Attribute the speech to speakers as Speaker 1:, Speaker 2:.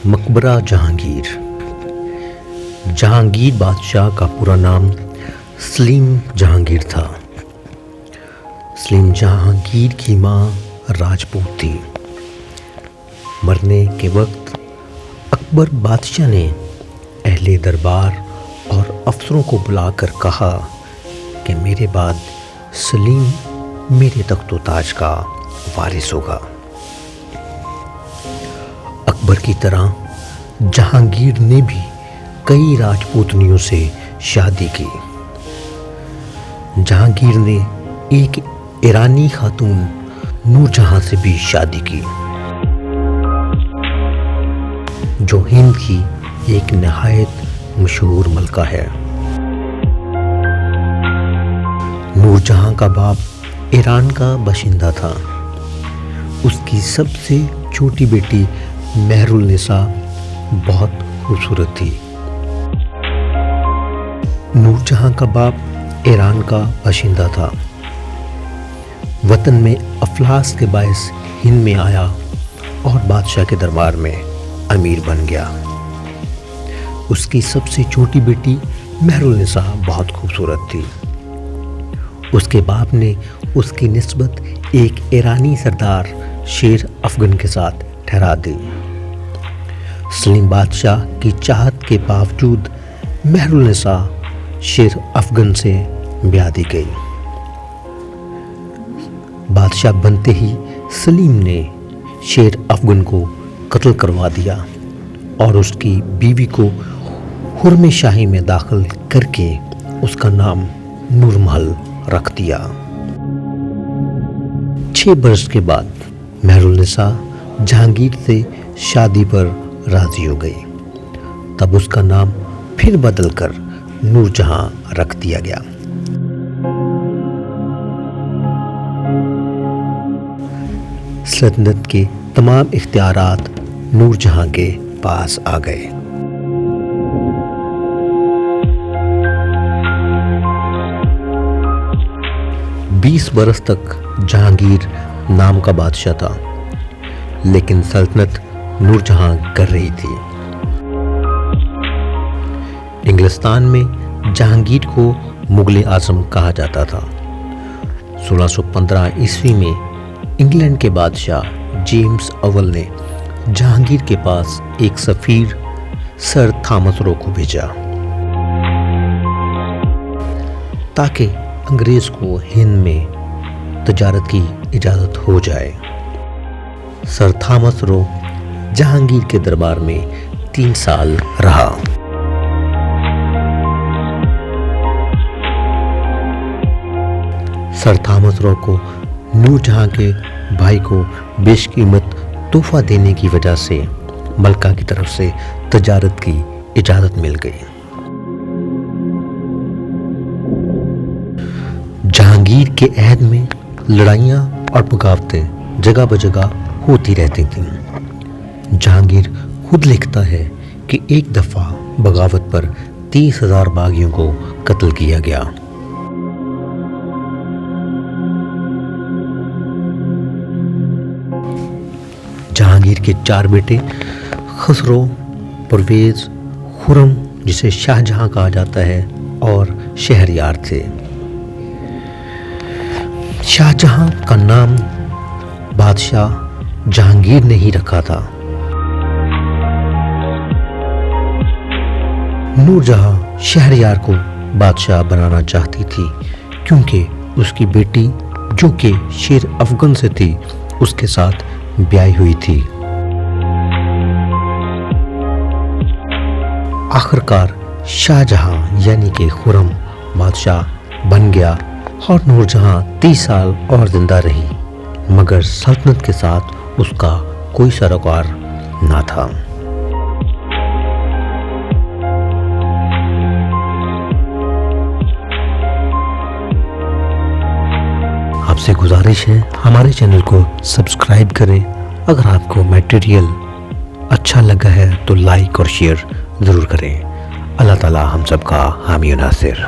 Speaker 1: مقبرہ جہانگیر۔ جہانگیر بادشاہ کا پورا نام سلیم جہانگیر تھا۔ سلیم جہانگیر کی ماں راجپوت تھی۔ مرنے کے وقت اکبر بادشاہ نے اہل دربار اور افسروں کو بلا کر کہا کہ میرے بعد سلیم میرے تخت و تاج کا وارث ہوگا۔ اکبر کی طرح جہانگیر نے بھی کئی راجپوتنیوں سے شادی کی۔ جہانگیر نے ایک ایرانی خاتون نور جہاں سے بھی شادی کی، جو ہند کی ایک نہایت مشہور ملکہ ہے۔ نور جہاں کا باپ ایران کا باشندہ تھا۔ اس کی سب سے چھوٹی بیٹی مہر النساء بہت خوبصورت تھی۔ نور جہاں کا باپ ایران کا باشندہ تھا۔ وطن میں افلاس کے باعث ہند میں آیا اور بادشاہ کے دربار میں امیر بن گیا۔ اس کی سب سے چھوٹی بیٹی مہر النساء بہت خوبصورت تھی۔ اس کے باپ نے اس کی نسبت ایک ایرانی سردار شیر افغن کے ساتھ ٹھہرا دی۔ سلیم بادشاہ کی چاہت کے باوجود مہر النساء شیر افغن سے بیاہ دی گئی۔ بادشاہ بنتے ہی سلیم نے شیر افغن کو قتل کروا دیا اور اس کی بیوی کو حرم شاہی میں داخل کر کے اس کا نام نور محل رکھ دیا۔ 6 برس کے بعد مہر النساء جہانگیر سے شادی پر راضی ہو گئی۔ تب اس کا نام پھر بدل کر نور جہاں رکھ دیا گیا۔ سلطنت کے تمام اختیارات نور جہاں کے پاس آ گئے۔ بیس برس تک جہانگیر نام کا بادشاہ تھا، لیکن سلطنت نور جہاں کر رہی تھی۔ انگلستان میں جہانگیر کو مغل اعظم کہا جاتا تھا۔ 1615 عیسوی میں انگلینڈ کے بادشاہ جیمز اول نے جہانگیر کے پاس ایک سفیر سر تھامس رو کو بھیجا تاکہ انگریز کو ہند میں تجارت کی اجازت ہو جائے۔ سر تھامس رو جہانگیر کے دربار میں 3 سال رہا۔ سر تھامس رو کو نور جہاں کے بھائی کو بیش قیمت تحفہ دینے کی وجہ سے ملکہ کی طرف سے تجارت کی اجازت مل گئی۔ جہانگیر کے عہد میں لڑائیاں اور بغاوتیں جگہ بجگہ ہوتی رہتی تھیں۔ جہانگیر خود لکھتا ہے کہ ایک دفعہ بغاوت پر 30,000 باغیوں کو قتل کیا گیا۔ جہانگیر کے 4 بیٹے خسرو، پرویز، خرم جسے شاہ جہاں کہا جاتا ہے اور شہریار تھے۔ شاہ جہاں کا نام بادشاہ جہانگیر نے ہی رکھا تھا۔ نور جہاں شہریار کو بادشاہ بنانا چاہتی تھی کیونکہ اس کی بیٹی جو کہ شیر افغن سے تھی اس کے ساتھ بیاہی ہوئی تھی۔ آخرکار شاہ جہاں یعنی کہ خرم بادشاہ بن گیا اور نور جہاں 30 سال اور زندہ رہی، مگر سلطنت کے ساتھ اس کا کوئی سروکار نہ تھا۔ آپ سے گزارش ہے ہمارے چینل کو سبسکرائب کریں۔ اگر آپ کو میٹیریل اچھا لگا ہے تو لائک اور شیئر ضرور کریں۔ اللہ تعالی ہم سب کا حامی و ناصر۔